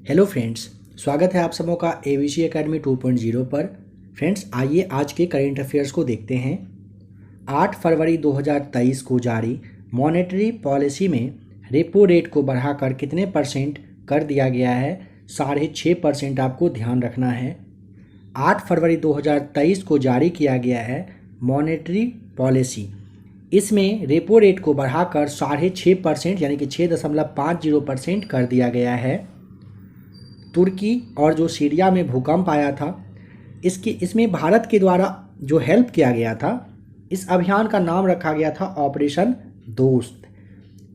Hello friends, स्वागत है आप सबों का एवीसी एकेडमी 2.0 पर। फ्रेंड्स, आइए आज के करेंट अफेयर्स को देखते हैं। 8 फरवरी 2023 को जारी मॉनेटरी पॉलिसी में रेपो रेट को बढ़ाकर कितने परसेंट कर दिया गया है? 6.5% आपको ध्यान रखना है। 8 फरवरी 2023 को जारी किया गया है मॉनेटरी पॉलिसी। इसमें रेपो रेट को बढ़ाकर 6.5% यानी कि 6.50% कर दिया गया है। तुर्की और जो सीरिया में भूकंप आया था, इसमें भारत के द्वारा जो हेल्प किया गया था, इस अभियान का नाम रखा गया था ऑपरेशन दोस्त।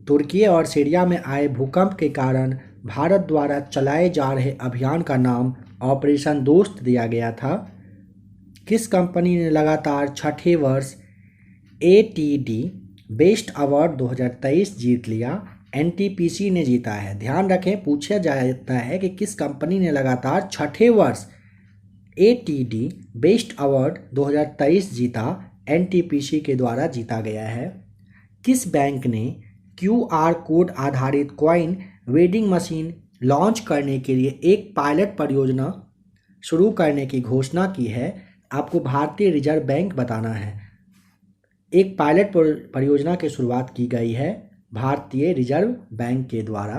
तुर्की और सीरिया में आए भूकंप के कारण भारत द्वारा चलाए जा रहे अभियान का नाम ऑपरेशन दोस्त दिया गया था। किस कंपनी ने लगातार छठे वर्ष ATD बेस्ट अवार्ड 2023 जीत लिया? NTPC ने जीता है। ध्यान रखें, पूछा जाता है कि किस कंपनी ने लगातार छठे वर्ष ATD बेस्ट अवार्ड 2023 जीता? NTPC के द्वारा जीता गया है। किस बैंक ने QR कोड आधारित कॉइन वेंडिंग मशीन लॉन्च करने के लिए एक पायलट परियोजना शुरू करने की घोषणा की है? आपको भारतीय रिजर्व बैंक बताना है। एक पायलट परियोजना की शुरुआत की गई है भारतीय रिजर्व बैंक के द्वारा।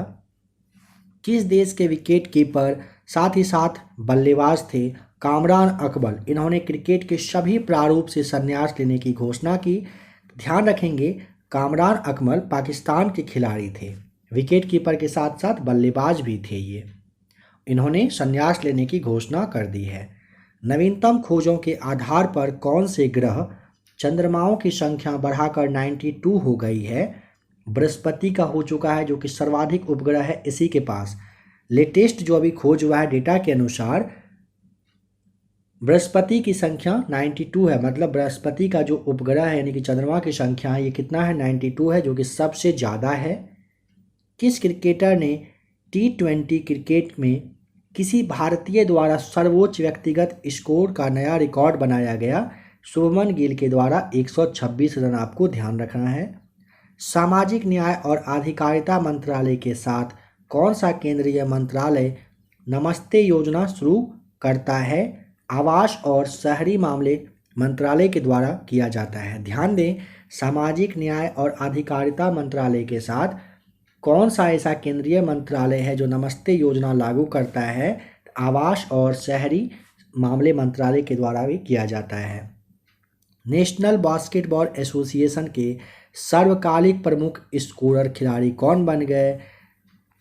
किस देश के विकेट कीपर साथ ही साथ बल्लेबाज थे? कामरान अकमल। इन्होंने क्रिकेट के सभी प्रारूप से संन्यास लेने की घोषणा की। ध्यान रखेंगे, कामरान अकमल पाकिस्तान के खिलाड़ी थे, विकेट कीपर के साथ साथ बल्लेबाज भी थे। इन्होंने संन्यास लेने की घोषणा कर दी है। नवीनतम खोजों के आधार पर कौन से ग्रह चंद्रमाओं की संख्या बढ़ाकर 92 हो गई है? बृहस्पति का हो चुका है, जो कि सर्वाधिक उपग्रह है इसी के पास। लेटेस्ट जो अभी खोज हुआ है डेटा के अनुसार, बृहस्पति की संख्या 92 है। मतलब बृहस्पति का जो उपग्रह है यानी कि चंद्रमा की संख्या है, ये कितना है? 92 है, जो कि सबसे ज़्यादा है। किस क्रिकेटर ने T20 क्रिकेट में किसी भारतीय द्वारा सर्वोच्च व्यक्तिगत स्कोर का नया रिकॉर्ड बनाया गया? शुभमन गिल के द्वारा 126 रन। आपको ध्यान रखना है। सामाजिक न्याय और अधिकारिता मंत्रालय के साथ कौन सा केंद्रीय मंत्रालय नमस्ते योजना शुरू करता है? आवास और शहरी मामले मंत्रालय के द्वारा किया जाता है। ध्यान दें, सामाजिक न्याय और अधिकारिता मंत्रालय के साथ कौन सा ऐसा केंद्रीय मंत्रालय है जो नमस्ते योजना लागू करता है? आवास और शहरी मामले मंत्रालय के द्वारा भी किया जाता है। नेशनल बास्केटबॉल एसोसिएशन के सर्वकालिक प्रमुख स्कोरर खिलाड़ी कौन बन गए?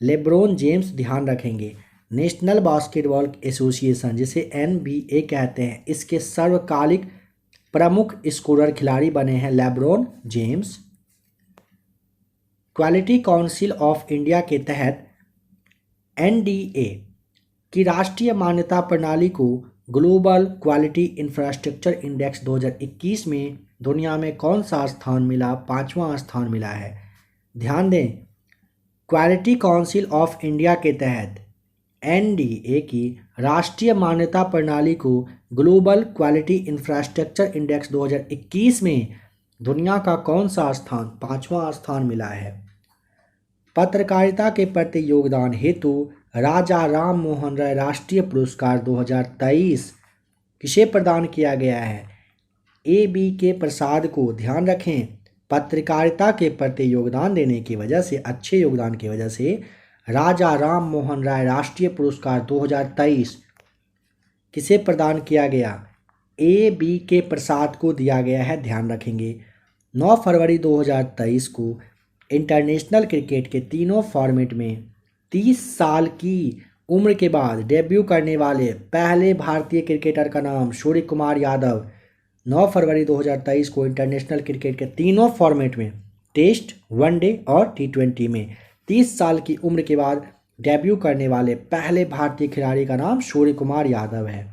LeBron James. ध्यान रखेंगे, नेशनल बास्केटबॉल एसोसिएशन जिसे NBA कहते हैं, इसके सर्वकालिक प्रमुख स्कोरर खिलाड़ी बने हैं LeBron James. Quality council of India के तहत NDA की राष्ट्रीय मान्यता प्रणाली को ग्लोबल क्वालिटी इंफ्रास्ट्रक्चर इंडेक्स 2021 में दुनिया में कौन सा स्थान मिला? 5वां स्थान मिला है। ध्यान दें, क्वालिटी काउंसिल ऑफ इंडिया के तहत NDA की राष्ट्रीय मान्यता प्रणाली को ग्लोबल क्वालिटी इंफ्रास्ट्रक्चर इंडेक्स 2021 में दुनिया का कौन सा स्थान? 5वां स्थान मिला है। पत्रकारिता के प्रति योगदान हेतु राजा राम मोहन राय राष्ट्रीय पुरस्कार 2023 किसे प्रदान किया गया है? ABK प्रसाद को। ध्यान रखें, पत्रकारिता के प्रति योगदान देने की वजह से, अच्छे योगदान की वजह से राजा राम मोहन राय राष्ट्रीय पुरस्कार 2023 किसे प्रदान किया गया? ABK प्रसाद को दिया गया है। ध्यान रखेंगे, 9 फरवरी 2023 को इंटरनेशनल क्रिकेट के तीनों फॉर्मेट में 30 साल की उम्र के बाद डेब्यू करने वाले पहले भारतीय क्रिकेटर का नाम सूर्य कुमार यादव। 9 फरवरी 2023 को इंटरनेशनल क्रिकेट के तीनों फॉर्मेट में, टेस्ट, वनडे और T20 में 30 साल की उम्र के बाद डेब्यू करने वाले पहले भारतीय खिलाड़ी का नाम सूर्य कुमार यादव है।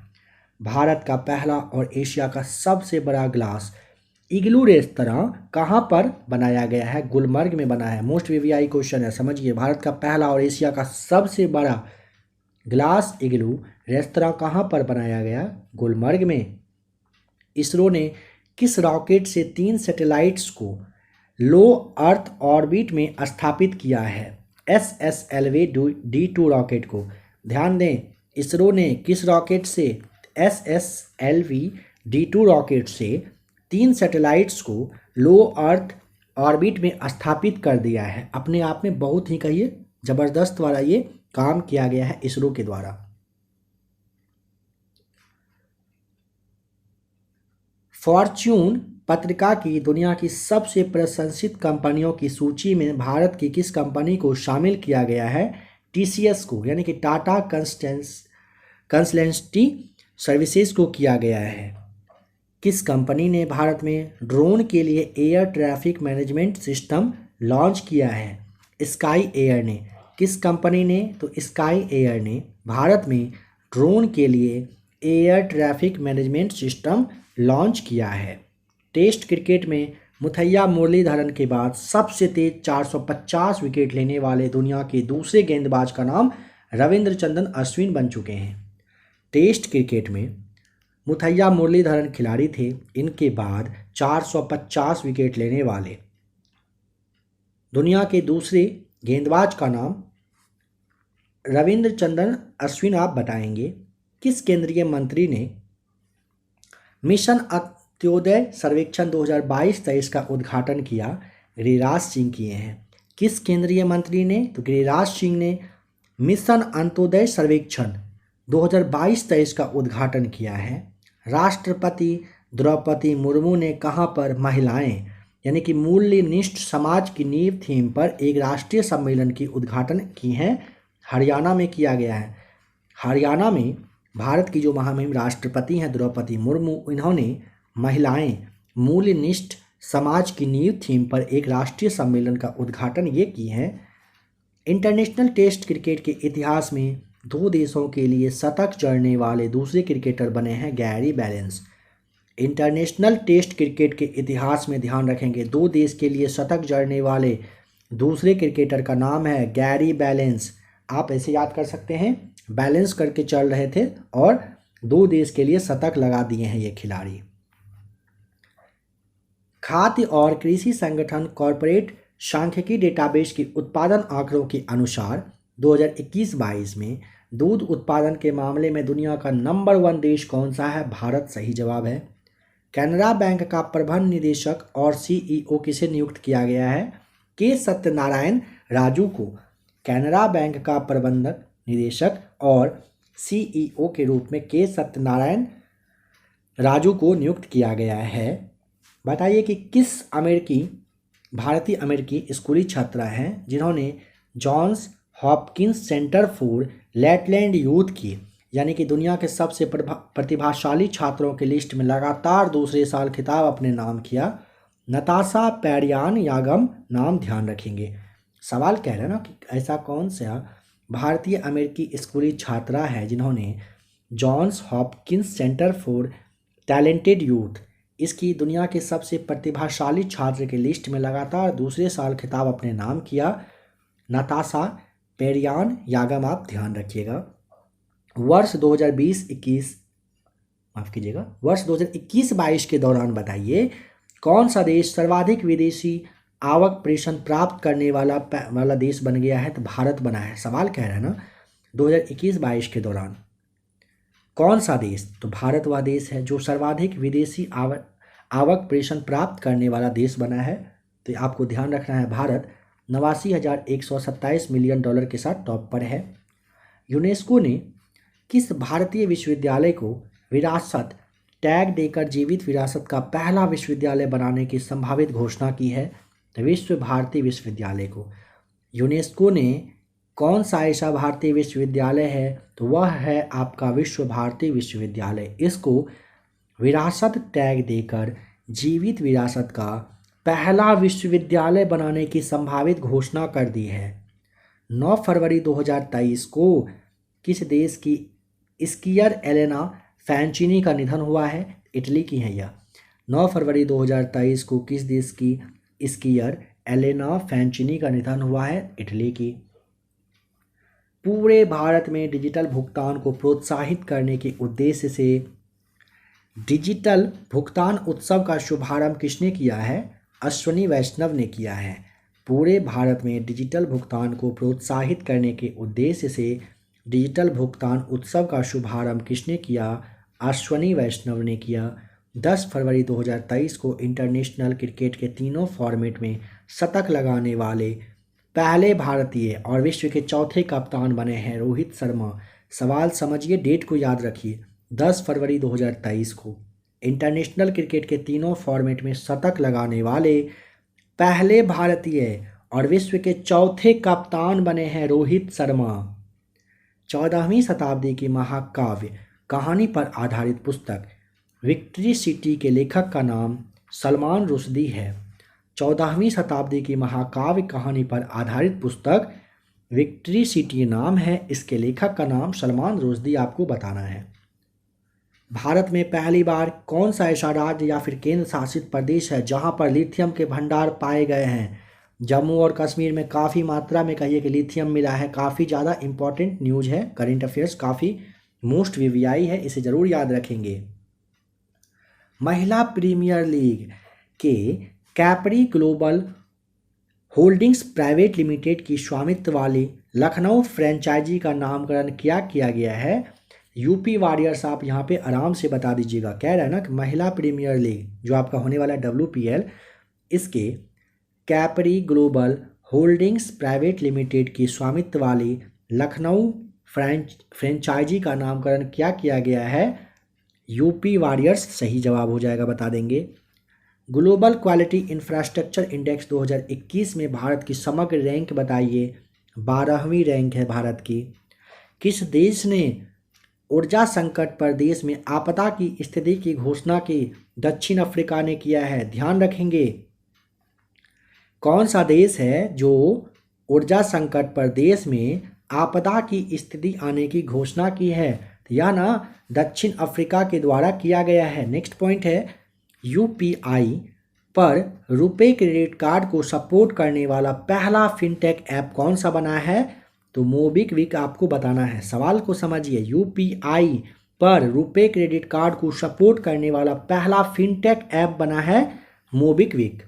भारत का पहला और एशिया का सबसे बड़ा ग्लास इग्लू रेस्तरां कहाँ पर बनाया गया है? गुलमर्ग में बना है। मोस्ट VVI क्वेश्चन है, समझिए। भारत का पहला और एशिया का सबसे बड़ा ग्लास इग्लू रेस्तरां कहाँ पर बनाया गया? गुलमर्ग में। इसरो ने किस रॉकेट से 3 सैटेलाइट्स को लो अर्थ ऑर्बिट में स्थापित किया है? SSLV D2 रॉकेट को। ध्यान दें, इसरो ने किस रॉकेट से, SSLV-D2 रॉकेट से 3 सैटेलाइट्स को लो अर्थ ऑर्बिट में स्थापित कर दिया है। अपने आप में बहुत ही कहिए जबरदस्त वाला ये काम किया गया है इसरो के द्वारा। फॉर्च्यून पत्रिका की दुनिया की सबसे प्रशंसित कंपनियों की सूची में भारत की किस कंपनी को शामिल किया गया है? TCS को, यानी कि टाटा कंसल्टेंसी सर्विसेज को किया गया है। किस कंपनी ने भारत में ड्रोन के लिए air traffic management system launch किया है? स्काई एयर ने। किस कंपनी ने? तो स्काई एयर ने भारत में ड्रोन के लिए air traffic management system launch किया है। टेस्ट क्रिकेट में मुथैया मुरलीधरन के बाद सबसे तेज 450 विकेट लेने वाले दुनिया के दूसरे गेंदबाज का नाम रविंद्रचंद्रन अश्विन बन चुके हैं। टेस्ट क्रिकेट में मुथैया मुरलीधरन खिलाड़ी थे, इनके बाद 450 विकेट लेने वाले दुनिया के दूसरे गेंदबाज का नाम रविंद्रचंद्रन अश्विन आप बताएंगे। किस केंद्रीय मंत्री ने मिशन अंत्योदय सर्वेक्षण 2022-23 का उद्घाटन किया? गिरिराज सिंह किए हैं। किस केंद्रीय मंत्री ने? तो गिरिराज सिंह ने मिशन अंत्योदय सर्वेक्षण 2022-23 का उद्घाटन किया है। राष्ट्रपति द्रौपदी मुर्मू ने कहां पर महिलाएं यानी कि मूल्यनिष्ठ समाज की नींव थीम पर एक राष्ट्रीय सम्मेलन की उद्घाटन की है? हरियाणा में किया गया है। हरियाणा में भारत की जो महामहिम राष्ट्रपति हैं द्रौपदी मुर्मू, इन्होंने महिलाएं मूल्यनिष्ठ समाज की नींव थीम पर एक राष्ट्रीय सम्मेलन का उद्घाटन ये की है। इंटरनेशनल टेस्ट क्रिकेट के इतिहास में 2 देशों के लिए शतक जड़ने वाले दूसरे क्रिकेटर बने हैं Gary Ballance. International test cricket के इतिहास में ध्यान रखेंगे 2 देश के लिए शतक जड़ने वाले दूसरे क्रिकेटर का नाम है गैरी बैलेंस। आप ऐसे याद कर सकते हैं, बैलेंस करके चल रहे थे और 2 देश के लिए शतक लगा दिए हैं ये खिलाड़ी। खाद्य और कृषि संगठन कॉरपोरेट सांख्यिकी डेटाबेस के उत्पादन आंकड़ों के अनुसार 2021-22 में दूध उत्पादन के मामले में दुनिया का नंबर 1 देश कौन सा है? भारत सही जवाब है। कैनरा बैंक का प्रबंध निदेशक और CEO किसे नियुक्त किया गया है? के सत्यनारायण राजू को कैनरा बैंक का प्रबंधक निदेशक और CEO के रूप में के सत्यनारायण राजू को नियुक्त किया गया है। बताइए कि किस भारतीय अमेरिकी स्कूली छात्रा हैं जिन्होंने जॉन्स हॉपकिंस सेंटर फॉर लैटलैंड यूथ की यानी कि दुनिया के सबसे प्रतिभाशाली छात्रों की लिस्ट में लगातार दूसरे साल खिताब अपने नाम किया? नताशा पैडियान यागम नाम ध्यान रखेंगे। सवाल कह रहे हैं ना कि ऐसा कौन सा भारतीय अमेरिकी स्कूली छात्रा है जिन्होंने Johns Hopkins centre for talented youth इसकी दुनिया के सबसे प्रतिभाशाली छात्र की लिस्ट में लगातार दूसरे साल खिताब अपने नाम किया? नताशा पैडियान यागम आप ध्यान रखिएगा। वर्ष 2021-22 के दौरान बताइए कौन सा देश सर्वाधिक विदेशी आवक प्रेषण प्राप्त करने वाला देश बन गया है? तो भारत बना है। सवाल कह रहा है ना 2021-22 के दौरान कौन सा देश? तो भारत वह देश है जो सर्वाधिक विदेशी आवक प्रेषण प्राप्त करने वाला देश बना है। तो आपको ध्यान रखना है, भारत 89,127 मिलियन डॉलर के साथ टॉप पर है। यूनेस्को ने किस भारतीय विश्वविद्यालय को विरासत टैग देकर जीवित विरासत का पहला विश्वविद्यालय बनाने की संभावित घोषणा की है? तो विश्व भारती विश्वविद्यालय को। यूनेस्को ने कौन सा ऐसा भारतीय विश्वविद्यालय है? तो वह है आपका विश्व भारती विश्वविद्यालय। इसको विरासत टैग देकर जीवित विरासत का पहला विश्वविद्यालय बनाने की संभावित घोषणा कर दी है। 9 फरवरी 2023 को किस देश की स्कीयर एलेना फैंचिनी का निधन हुआ है? इटली की है यह। 9 फरवरी 2023 को किस देश की स्कीयर एलेना फैंचिनी का निधन हुआ है? इटली की। पूरे भारत में डिजिटल भुगतान को प्रोत्साहित करने के उद्देश्य से डिजिटल भुगतान उत्सव का शुभारंभ किसने किया है? अश्वनी वैष्णव ने किया है। पूरे भारत में डिजिटल भुगतान को प्रोत्साहित करने के उद्देश्य से डिजिटल भुगतान उत्सव का शुभारंभ किसने किया? अश्वनी वैष्णव ने किया। 10 फरवरी 2023 को इंटरनेशनल क्रिकेट के तीनों फॉर्मेट में शतक लगाने वाले पहले भारतीय और विश्व के चौथे कप्तान बने हैं रोहित शर्मा। सवाल समझिए, डेट को याद रखिए, 10 फरवरी 2023 को इंटरनेशनल क्रिकेट के तीनों फॉर्मेट में शतक लगाने वाले पहले भारतीय और विश्व के चौथे कप्तान बने हैं रोहित शर्मा। 14वीं शताब्दी की महाकाव्य कहानी पर आधारित पुस्तक विक्ट्री सिटी के लेखक का नाम सलमान रुश्दी है। 14वीं शताब्दी की महाकाव्य कहानी पर आधारित पुस्तक विक्ट्री सिटी नाम है, इसके लेखक का नाम सलमान रुश्दी आपको बताना है। भारत में पहली बार कौन सा ऐसा राज्य या फिर केंद्र शासित प्रदेश है जहां पर लिथियम के भंडार पाए गए हैं? जम्मू और कश्मीर में काफ़ी मात्रा में कहिए कि लिथियम मिला है। काफ़ी ज़्यादा इंपॉर्टेंट न्यूज़ है, करंट अफेयर्स काफ़ी मोस्ट वीवीआई है, इसे ज़रूर याद रखेंगे। महिला प्रीमियर लीग के capri global holdings private limited की स्वामित्व वाली लखनऊ फ्रेंचाइजी का नामकरण क्या किया गया है? यूपी वॉरियर्स आप यहाँ पे आराम से बता दीजिएगा। कह रहा है ना कि महिला प्रीमियर लीग जो आपका होने वाला है WPL, इसके capri global holdings private limited की स्वामित्व वाली लखनऊ फ्रेंचाइजी का नामकरण क्या किया गया है? यूपी वॉरियर्स सही जवाब हो जाएगा, बता देंगे। ग्लोबल क्वालिटी इंफ्रास्ट्रक्चर इंडेक्स 2021 में भारत की समग्र रैंक बताइए। 12वीं रैंक है भारत की। किस देश ने ऊर्जा संकट पर देश में आपदा की स्थिति की घोषणा की? दक्षिण अफ्रीका ने किया है, ध्यान रखेंगे। कौन सा देश है जो ऊर्जा संकट पर देश में आपदा की स्थिति आने की घोषणा की है? यह ना दक्षिण अफ्रीका के द्वारा किया गया है। नेक्स्ट पॉइंट है, यूपीआई पर रुपे क्रेडिट कार्ड को सपोर्ट करने वाला पहला फिनटेक ऐप कौन सा बना है? तो मोबिक्विक आपको बताना है। सवाल को समझिए, यूपीआई पर रुपे क्रेडिट कार्ड को सपोर्ट करने वाला पहला फिनटेक ऐप बना है मोबिक्विक।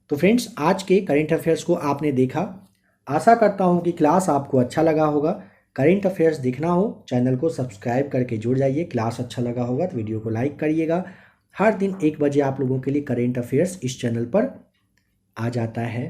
तो फ्रेंड्स, आज के करेंट अफेयर्स को आपने देखा। आशा करता हूं कि क्लास आपको अच्छा लगा होगा। करेंट अफेयर्स देखना हो चैनल को सब्सक्राइब करके जुड़ जाइए। क्लास अच्छा लगा होगा तो वीडियो को लाइक करिएगा। हर दिन 1 बजे आप लोगों के लिए करेंट अफेयर्स इस चैनल पर आ जाता है।